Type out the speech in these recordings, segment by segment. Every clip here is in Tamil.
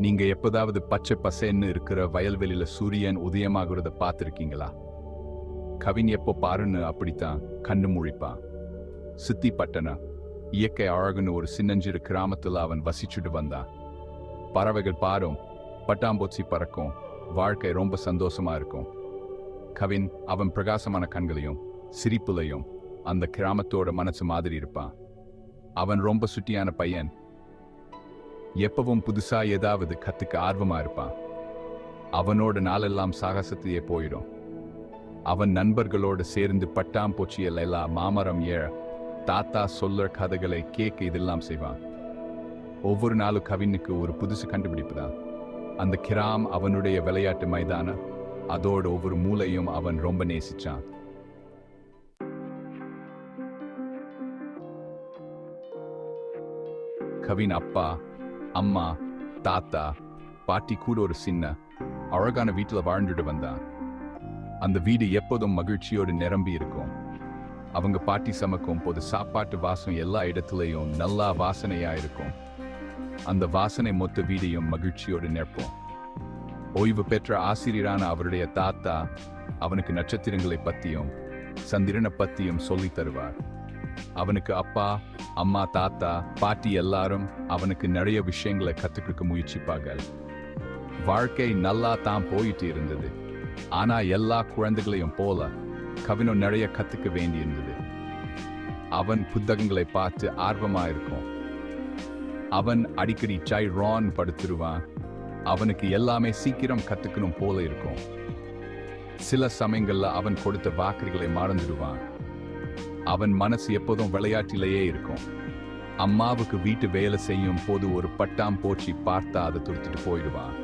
நீங்க எப்போதாவது பச்சை பசேன்னு இருக்கிற வயல்வெளியில சூரியன் உதயமாகிறத பார்த்துருக்கீங்களா? கவின் எப்போ பாருன்னு அப்படித்தான் கண்ணு முழிப்பான். சித்தி பட்டண இயற்கை அழகுன்னு ஒரு சின்னஞ்சிறு கிராமத்துல அவன் வசிச்சுட்டு வந்தான். பறவைகள் பாரும், பட்டாம்பூச்சி பறக்கும், வாழ்க்கை ரொம்ப சந்தோஷமா இருக்கும். கவின் அவன் பிரகாசமான கண்களையும் சிரிப்புலையும் அந்த கிராமத்தோட மனசு மாதிரி இருப்பான். அவன் ரொம்ப சுட்டியான பையன். எப்பவும் புதுசா ஏதாவது கத்துக்க ஆர்வமா இருப்பான். அவனோட நாளெல்லாம் சாகசத்தையே போயிடும். அவன் நண்பர்களோடு சேர்ந்து பட்டாம்பூச்சியில் எல்லாம் மாமரம் ஏழ தாத்தா சொல்ற கதைகளை கேட்க இதெல்லாம் செய்வான். ஒவ்வொரு நாளும் கவினுக்கு ஒரு புதுசு கண்டுபிடிப்பு தான். அந்த கிராம் அவனுடைய விளையாட்டு மைதானம், அதோட ஒவ்வொரு மூலையும் அவன் ரொம்ப நேசிச்சான். கவின் அப்பா, அம்மா, தாத்தா, பாட்டி கூட ஒரு சின்ன அழகான வீட்டில் வாழ்ந்துட்டு வந்தான். அந்த வீடு எப்போதும் மகிழ்ச்சியோடு நிரம்பி இருக்கும். அவங்க பாட்டி சமைக்கும் போது சாப்பாட்டு வாசம் எல்லா இடத்துலையும் நல்லா வாசனையா இருக்கும். அந்த வாசனை மொத்த வீடையும் மகிழ்ச்சியோடு நிற்போம். ஓய்வு பெற்ற ஆசிரியரான அவருடைய தாத்தா அவனுக்கு நட்சத்திரங்களை பத்தியும் சந்திரனை பத்தியும் சொல்லித் தருவார். அவனுக்கு அப்பா, அம்மா, தாத்தா, பாட்டி எல்லாரும் அவனுக்கு நிறைய விஷயங்களை கத்துக்க முயற்சிப்பார்கள். வாழ்க்கை நல்லா தான் போயிட்டு இருந்தது. ஆனா எல்லா குழந்தைகளையும் போல கவினும் நிறைய கத்துக்க வேண்டியிருந்தது. அவன் புத்தகங்களை பார்த்து ஆர்வமா இருக்கும். அவன் அடிக்கடி சாய் ரான் படுத்துருவான். அவனுக்கு எல்லாமே சீக்கிரம் கத்துக்கணும் போல இருக்கும். சில சமயங்கள்ல அவன் கொடுத்த வாக்குறுதிகளை மறந்துடுவான். அவன் மனசு எப்போதும் விளையாட்டிலேயே இருக்கும். அம்மாவுக்கு வீட்டு வேலை செய்யும் போது ஒரு பட்டாம்பூச்சி பார்த்தா அதை துடுத்துட்டு போயிடுவான்.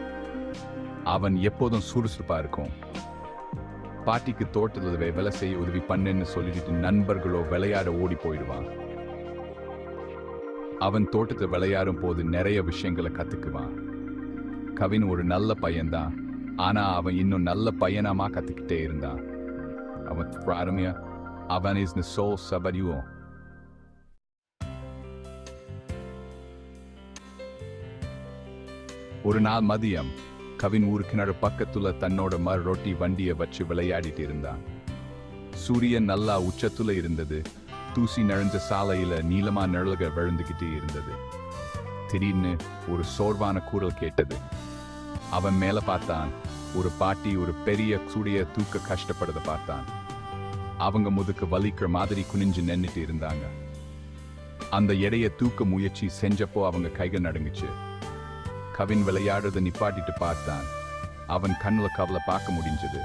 அவன் எப்போதும் சுறுசுறுப்பா இருக்கும். பாட்டிக்கு தோட்டத்தில் வேலை செய்ய உதவி பண்ணுன்னு சொல்லிட்டு நண்பர்களோ விளையாட ஓடி போயிடுவான். அவன் தோட்டத்தில் விளையாடும் போது நிறைய விஷயங்களை கத்துக்குவான். கவின் ஒரு நல்ல பையன்தான். ஆனா அவன் இன்னும் நல்ல பையனாமா கத்துக்கிட்டே இருந்தான். அவன் பிராரமியா அவன் is the soul sabariyo. ஒரு நாள் மதியம் கவின் ஊரு கிணறு பக்கத்துல தன்னோட ரொட்டி வண்டியை வச்சு விளையாடிட்டு இருந்தான். சூரியன் நல்லா உச்சத்துல இருந்தது. தூசி நிறைஞ்ச சாலையில நீளமா நிழல்கள் விழுந்துகிட்டே இருந்தது. திடீர்னு ஒரு சோர்வான குரல் கேட்டது. அவன் மேல பார்த்தான். ஒரு பாட்டி ஒரு பெரிய சூடைய தூக்க கஷ்டப்படுறத பார்த்தான். அவங்க முதுக்கு வலிக்கிற மாதிரி குனிஞ்சு நின்னுட்டு இருந்தாங்க. அந்த எடையை தூக்க முயற்சி செஞ்சப்போ அவங்க கைகள் நடுங்குச்சு. கவின் விளையாடுறதை நிப்பாட்டிட்டு பார்த்தான். அவன் கண்ணுல கவலை பார்க்க முடிஞ்சது.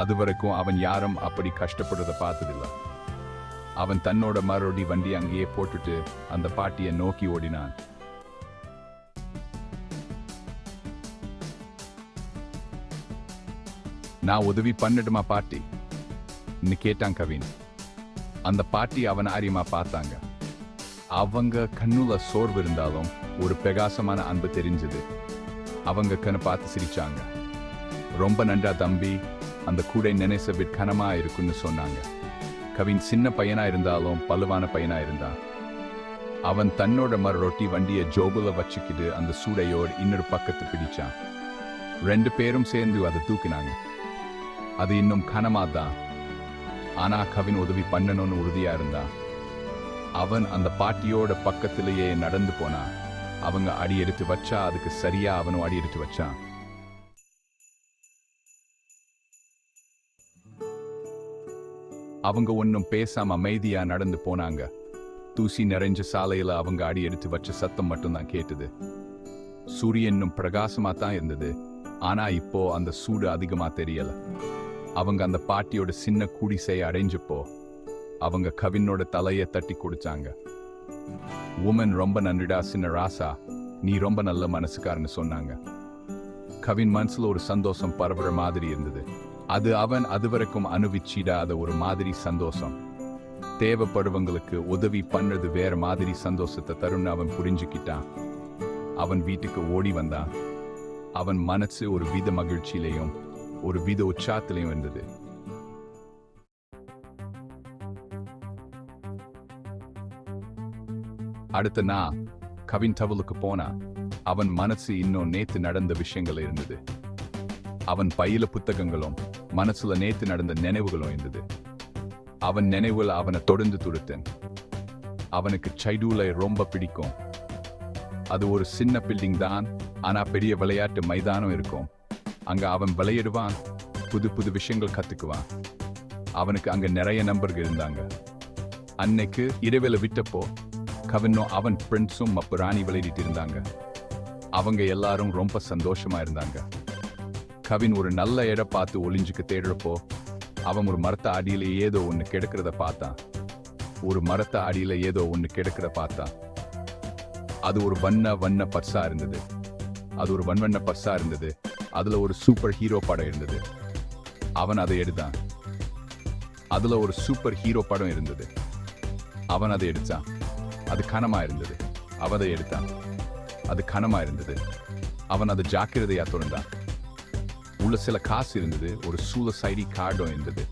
அது வரைக்கும் அவன் யாரும் அப்படி கஷ்டப்படுறத பார்த்ததில்லை. அவன் தன்னோட மறுபடி வண்டி அங்கேயே போட்டுட்டு அந்த பாட்டியை நோக்கி ஓடினான். நான் உதவி பண்ணட்டுமா பாட்டி கேட்டான் கவின். அந்த பாட்டி அவன் ஆரியமா பார்த்தாங்க. அவங்க கண்ணுல சோர்வு இருந்தாலும் ஒரு பிரகாசமான அன்பு தெரிஞ்சது. அவங்க கண்ணை பார்த்து சிரிச்சாங்க. ரொம்ப நன்றா தம்பி, அந்த கூடை நினைச்ச கனமா இருக்குன்னு சொன்னாங்க. கவின் சின்ன பையனா இருந்தாலும் பலுவான பையனா இருந்தான். அவன் தன்னோட ரொட்டி வண்டியை ஜோபுல வச்சுக்கிட்டு அந்த சூடையோடு இன்னொரு பக்கத்து பிடிச்சான். 2 பேரும் சேர்ந்து அதை தூக்கினாங்க. அது இன்னும் கனமாதான். ஆனா கவின் உதவி பண்ணணும்னு உறுதியா இருந்தான். அவன் அந்த பாட்டியோட பக்கத்திலேயே நடந்து போனான். அவங்க அடி எடுத்து வச்சா அதுக்கு சரியா அவனும் அடி எடுத்து வச்சான். அவங்க ஒன்னும் பேசாம அமைதியா நடந்து போனாங்க. தூசி நிறைஞ்ச சாலையில அவங்க அடி எடுத்து வச்ச சத்தம் மட்டும்தான் கேட்டது. சூரியனும் பிரகாசமா தான் இருந்தது. ஆனா இப்போ அந்த சூடு அதிகமா தெரியல. அவங்க அந்த பாட்டியோட சின்ன குடிசையை அடைஞ்சப்போ அவங்க கவினோட தலையை தட்டி குடிச்சாங்க. உமன் ரொம்ப நன்றிடா சின்ன ராசா, நீ ரொம்ப நல்ல மனசுக்காரன்னு சொன்னாங்க. கவின் மனசுல ஒரு சந்தோஷம் பரவுற மாதிரி இருந்தது. அது அவன் அதுவரைக்கும் அனுபவிச்சிடாத ஒரு மாதிரி சந்தோஷம். தேவைப்படுவங்களுக்கு உதவி பண்றது வேற மாதிரி சந்தோஷத்தை தரும்னு அவன் புரிஞ்சுக்கிட்டான். அவன் வீட்டுக்கு ஓடி வந்தான். அவன் மனசு ஒரு வித மகிழ்ச்சியிலையும் ஒரு வித உற்சாகத்திலையும் இருந்தது. அடுத்த நாள் கவின் டவுலுக்கு போனான். அவன் மனசு இன்னும் நேத்து நடந்த விஷயங்கள் இருந்தது. அவன் பையில புத்தகங்களும் மனசுல நேத்து நடந்த நினைவுகளும் இருந்தது. அவன் நினைவுல அவனை தொடர்ந்து துடுத்தன். அவனுக்கு சைடூலை ரொம்ப பிடிக்கும். அது ஒரு சின்ன பில்டிங் தான், ஆனா பெரிய விளையாட்டு மைதானம் இருக்கும். அங்க அவன் விளையாடுவான், புது புது விஷயங்கள் கத்துக்குவான். அவனுக்கு அங்க நிறைய நண்பர்கள் இருந்தாங்க. அன்னைக்கு இரவேல விட்டப்போ கவினும் அவன் ஃப்ரெண்ட்ஸும் மப்பு ராணி விளையாடிட்டு இருந்தாங்க. அவங்க எல்லாரும் ரொம்ப சந்தோஷமா இருந்தாங்க. கவின் ஒரு நல்ல இடம் பார்த்து ஒளிஞ்சுக்கு தேடுறப்போ அவன் ஒரு மரத்த அடியில ஏதோ ஒன்று கிடக்கிறத பார்த்தான். அது ஒரு வண்ண பர்ஸா இருந்தது. அதுல ஒரு சூப்பர் ஹீரோ படம் இருந்தது. அவன் அதை எடுத்தான். அவன் அதை எடுத்தான். அது கனமா இருந்தது. அவன் அதை ஜாக்கிரதையா திறந்தான். உள்ள சில காசு இருந்தது. ஒரு சூழசைடி கார்டும் இருந்தது.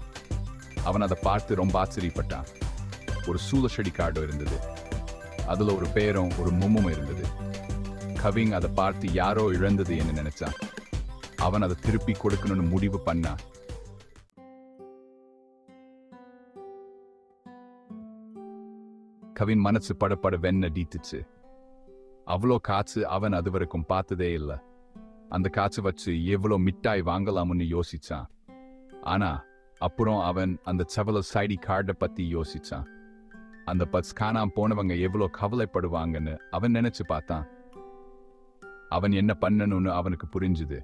அவன் அதை பார்த்து ரொம்ப ஆச்சரியப்பட்டான். ஒரு சூழசடி கார்டும் இருந்தது. அதுல ஒரு பேரும் ஒரு மும்மும் இருந்தது. கவின் அதை பார்த்து யாரோ இழந்தது என்று நினைச்சான். அவன் அதை திருப்பி கொடுக்கணும்னு முடிவு பண்ணான். கவின் மனசு படப்பட வெண்ணடித்துச்சு. அவ்வளோ காசு அவன் அது வரைக்கும் பார்த்ததே இல்லை. அந்த காசு வச்சு எவ்வளோ மிட்டாய் வாங்கலாம்னு யோசிச்சான். ஆனா அப்புறம் அவன் அந்த சவல சைடி கார்டை பத்தி யோசிச்சான். அந்த பஸ் காணாம போனவங்க எவ்வளோ கவலைப்படுவாங்கன்னு அவன் நினைச்சு பார்த்தான். அவன் என்ன பண்ணணும்னு அவனுக்கு புரிஞ்சுது.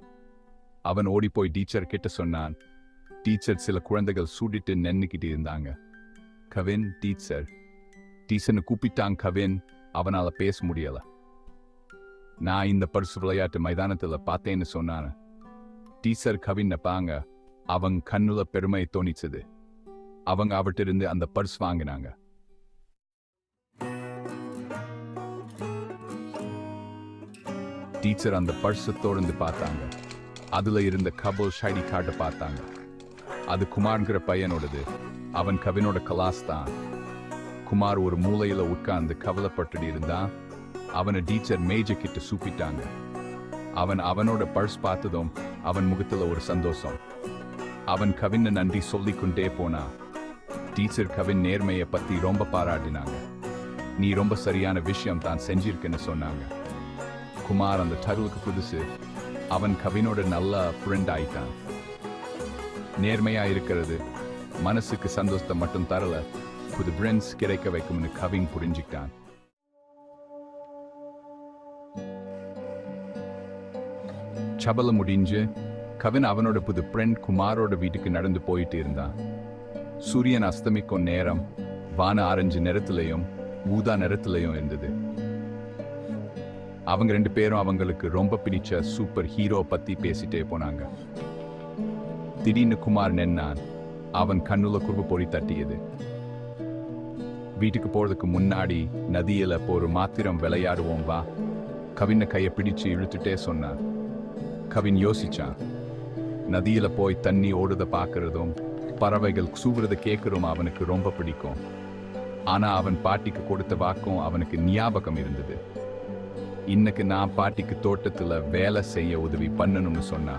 அவன் ஓடி போய் டீச்சர் கிட்ட சொன்னான். டீச்சர் சில குழந்தைகள் சூடிட்டு நின்னுக்கிட்டு இருந்தாங்க. கவின் டீச்சர்னு கூப்பிட்டான். கவின் அவனால பேச முடியல. நான் இந்த பரிசு விளையாட்டு மைதானத்துல பார்த்தேன்னு சொன்னான். டீச்சர் கவின் பாங்க. அவன் கண்ணுல பெருமை தோணிச்சது. அவங்க அவர்கிட்ட இருந்து அந்த பரிசு வாங்கினாங்க. டீச்சர் அந்த பர்ஸை தொடர்ந்து பார்த்தாங்க. அதுல இருந்த கபோல் ஷைடி கார்டை பார்த்தாங்க. அது குமார்ங்கிற பையனோடது. அவன் கவினோட கிளாஸ் தான். குமார் ஒரு மூலையில உட்கார்ந்து கவலைப்பட்டு இருந்தான். அவனை டீச்சர் மேஜை கிட்ட சூப்பிட்டாங்க. அவனோட பர்ஸ் பார்த்ததும் அவன் முகத்துல ஒரு சந்தோஷம். அவன் கவினை நன்றி சொல்லிக்கொண்டே போனா. டீச்சர் கவின் நேர்மையை பத்தி ரொம்ப பாராட்டினாங்க. நீ ரொம்ப சரியான விஷயம் தான் செஞ்சிருக்குன்னு சொன்னாங்க. குமார் அந்த தகவலுக்கு புதுசு. அவன் கவினோட நல்ல ஃப்ரெண்ட் ஆயிட்டான். நேர்மையா இருக்கிறது மனசுக்கு சந்தோஷத்தை மட்டும் தரல, புது ஃப்ரெண்ட்ஸ் கிடைக்க வைக்கும்னு கவின் புரிஞ்சுக்கிட்டான். சபல முடிஞ்சு கவின் அவனோட புது ஃப்ரெண்ட் குமாரோட வீட்டுக்கு நடந்து போயிட்டு இருந்தான். சூரியன் அஸ்தமிக்கும் நேரம். வான ஆரஞ்சு நிறத்திலையும் ஊதா நிறத்திலையும் இருந்தது. அவங்க ரெண்டு பேரும் அவங்களுக்கு ரொம்ப பிடிச்ச சூப்பர் ஹீரோ பத்தி பேசிட்டே போனாங்க. திடீர்னு குமார் நின்னான். அவன் கண்ணுல குறும்பு பொறி தட்டியது. வீட்டுக்கு போறதுக்கு முன்னாடி நதியில ஒரு மாத்திரம் விளையாடுவோம் வா. கவினை கையை பிடிச்சு இழுத்துட்டே சொன்னான். கவின் யோசிச்சான். நதியில போய் தண்ணி ஓடுத பார்க்கறதும் பறவைகள் சூவுறத கேட்கறதும் அவனுக்கு ரொம்ப பிடிக்கும். ஆனா அவன் பாட்டிக்கு கொடுத்த வாக்கும் அவனுக்கு ஞாபகம் இருந்தது. இன்னைக்கு நான் பாட்டிக்கு தோட்டத்துல வேலை செய்ய உதவி பண்ணணும்னு சொன்னா.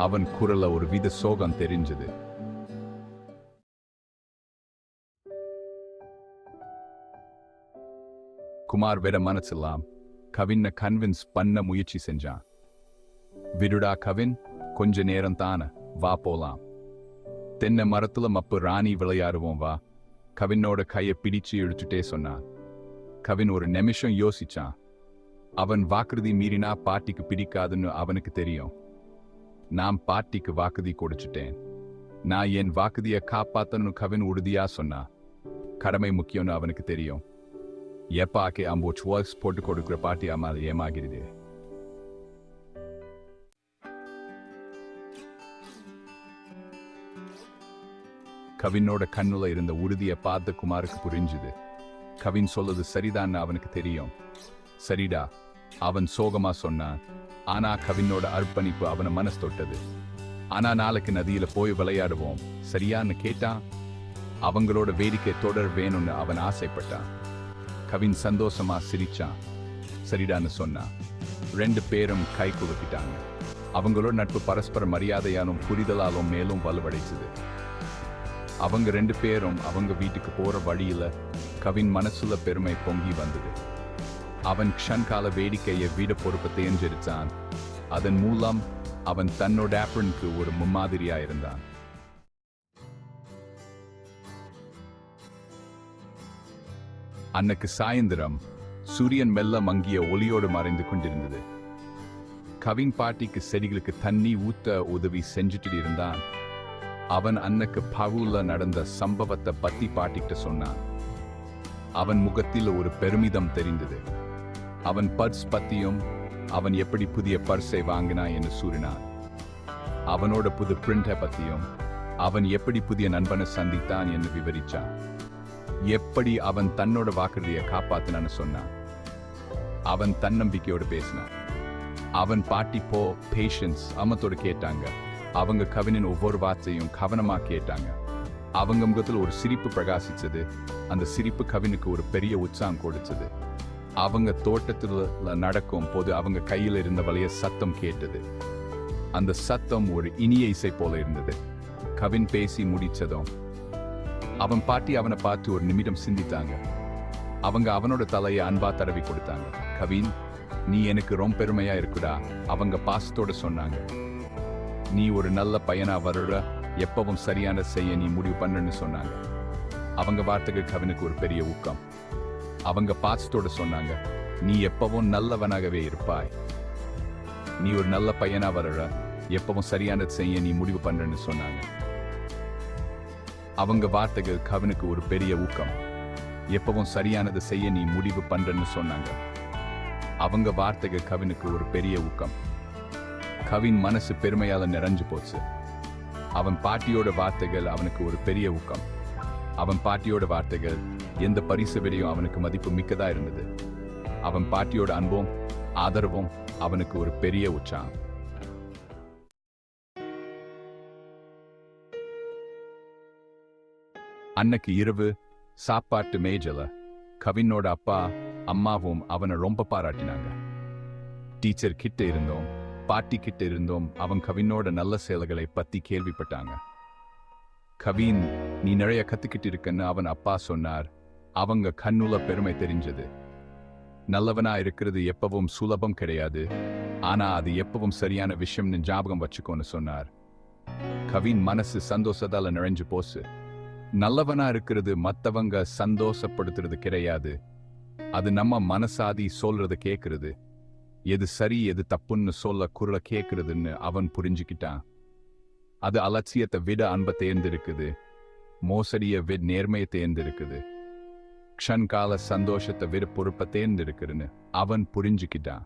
அவன் குரல்ல ஒரு வித சோகம் தெரிஞ்சது. குமார் வேற மனசெல்லாம் கவினை கன்வின்ஸ் பண்ண முயற்சி செஞ்சான். விடுடா கவின், கொஞ்ச நேரம் தானே, வா போலாம். தென்னை மரத்துல மப்பு ராணி விளையாடுவோம் வா. கவினோட கையை பிடிச்சு இழுத்துட்டே சொன்னான். கவின் ஒரு நிமிஷம் யோசிச்சான். அவன் வாக்குறுதி மீறினா பாட்டிக்கு பிடிக்காதுன்னு அவனுக்கு தெரியும். நான் பாட்டிக்கு வாக்குறுதி கொடுத்துட்டேன். நான் என் வாக்குறுதியை காப்பாத்தன்னு கவின் உறுதியா சொன்னா. கடமை முக்கியம்னு அவனுக்கு தெரியும். எப்பாக்கே அம்போ சுவாஸ் போட்டு கொடுக்குற பாட்டி அம்மாள் ஏமாகிறது. கவினோட கண்ணுல இருந்த உறுதியை பார்த்த குமாருக்கு புரிஞ்சுது. கவின் சொல்றது சரிதான்னு அவனுக்கு தெரியும். சரிடா, அவன் சோகமா சொன்னான். ஆனா கவினோட அர்ப்பணிப்பு அவனை மனசு தொட்டது. ஆனா நாளைக்கு நதியில போய் விளையாடுவோம் சரியான்னு கேட்டான். அவங்களோட வேடிக்கை தொடர் வேணும்னு அவன் ஆசைப்பட்டான். கவின் சந்தோஷமா சிரிச்சான். சரிடான்னு சொன்னான். ரெண்டு பேரும் கை குலுக்கிட்டாங்க. அவங்களோட நட்பு பரஸ்பர மரியாதையாலும் புரிதலாலும் மேலும் வலுவடைச்சது. அவங்க ரெண்டு பேரும் அவங்க வீட்டுக்கு போற வழியில கவின் மனசுல பெருமை பொங்கி வந்தது. அவன் க்ஷன்கால வேடிக்கையை வீட பொறுப்பை தேர்ந்தெடுத்தான். அதன் மூலம் அவன் தன்னோட ஆப்பனுக்கு ஒரு முன்மாதிரியா இருந்தான். அன்னைக்கு சாயந்தரம் சூரியன் மெல்ல மங்கிய ஒளியோடு மறைந்து கொண்டிருந்தது. கவின் பாட்டிக்கு செடிகளுக்கு தண்ணி ஊத்த உதவி செஞ்சுட்டு இருந்தான். அவன் அன்னைக்கு பவுல நடந்த சம்பவத்தை பத்தி பாட்டிக்கிட்ட சொன்னான். அவன் முகத்தில் ஒரு பெருமிதம் தெரிந்தது. அவன் பர்ஸ் பத்தியும் அவன் எப்படி புதிய பர்ஸை வாங்கினான் என்று கூறினான். அவனோட புது பிரிண்டை பத்தியும் அவன் எப்படி புதிய நண்பனை சந்தித்தான் என்று விவரிச்சான். எப்படி அவன் தன்னோட வாக்குறுதியை காப்பாத்தினான்னு சொன்னான். அவன் தன்னம்பிக்கையோடு பேசினான். அவன் பாட்டி பேஷன்ஸ் அம்மத்தோடு கேட்டாங்க. அவங்க கவினின் ஒவ்வொரு வார்த்தையும் கவனமா கேட்டாங்க. அவங்க முகத்தில் ஒரு சிரிப்பு பிரகாசிச்சது. அந்த சிரிப்பு கவினுக்கு ஒரு பெரிய உற்சாகம் கொடுத்தது. அவங்க தோட்டத்தில் நடக்கும் போது அவங்க கையில் இருந்த வளைய சத்தம் கேட்டது. அந்த சத்தம் ஒரு இனிய இசை போல இருந்தது. கவின் பேசி முடிச்சதும் அவன் பாட்டி அவனை பார்த்து ஒரு நிமிடம் சிந்தித்தாங்க. அவங்க அவனோட தலையை அன்பா தடவி கொடுத்தாங்க. கவின், நீ எனக்கு ரொம்ப பெருமையா இருக்குடா, அவங்க பாசத்தோட சொன்னாங்க. நீ ஒரு நல்ல பையனா வருட, எப்பவும் சரியான செய்ய நீ முடிவு பண்ணுன்னு சொன்னாங்க. அவங்க வார்த்தைகள் கவினுக்கு ஒரு பெரிய ஊக்கம். அவங்க பாசத்தோட சொன்னாங்க, நீ எப்பவும் நல்லவனாகவே இருப்பாய். நீ ஒரு நல்ல பையனா வருட, எப்பவும் சரியானது செய்ய நீ முடிவு பண்ணுன்னு சொன்னாங்க. அவங்க வார்த்தைகள் கவினுக்கு ஒரு பெரிய ஊக்கம். எப்பவும் சரியானது செய்ய நீ முடிவு பண்றன்னு சொன்னாங்க. அவங்க வார்த்தைகள் கவினுக்கு ஒரு பெரிய ஊக்கம். கவின் மனசு பெருமையால நிறைஞ்சு போச்சு. அவன் பாட்டியோட வார்த்தைகள் அவனுக்கு ஒரு பெரிய ஊக்கம். அவன் பாட்டியோட வார்த்தைகள் எந்த பரிசு விடையும் அவனுக்கு மதிப்பு மிக்கதா இருந்தது. அவன் பாட்டியோட அன்பும் ஆதரவும் அவனுக்கு ஒரு பெரிய உற்சாகம். அன்னைக்கு இரவு சாப்பாட்டு மேஜல கவினோட அப்பா அம்மாவும் அவனை ரொம்ப பாராட்டினாங்க. டீச்சர் கிட்ட இருந்தோம், பாட்டி கிட்ட இருந்தோம் அவன் கவினோட நல்ல செயல்களை பத்தி கேள்விப்பட்டாங்க. கவின், நீ நிறைய கத்துக்கிட்டு இருக்கன்னு அவன் அப்பா சொன்னார். அவங்க கண்ணுல பெருமை தெரிஞ்சது. நல்லவனா இருக்கிறது எப்பவும் சுலபம் கிடையாது, ஆனா அது எப்பவும் சரியான விஷயம்னு ஞாபகம் வச்சுக்கோன்னு சொன்னார். கவின் மனசு சந்தோஷத்தால நிறைஞ்சு போச்சு. நல்லவனா இருக்கிறது மத்தவங்க சந்தோஷப்படுத்துறது கிடையாது, அது நம்ம மனசாதி சொல்றது கேட்கறது. எது சரி எது தப்புன்னு சொல்ல குரலை கேட்கறதுன்னு அவன் புரிஞ்சுக்கிட்டான். அது அலட்சியத்தை விட அன்பை தேர்ந்தெடுக்குது, மோசடியை விட நேர்மையை தேர்ந்தெடுக்குது, க்ஷன்கால சந்தோஷத்தை விட பொறுப்பை தேர்ந்தெடுக்குதுன்னு அவன் புரிஞ்சுக்கிட்டான்.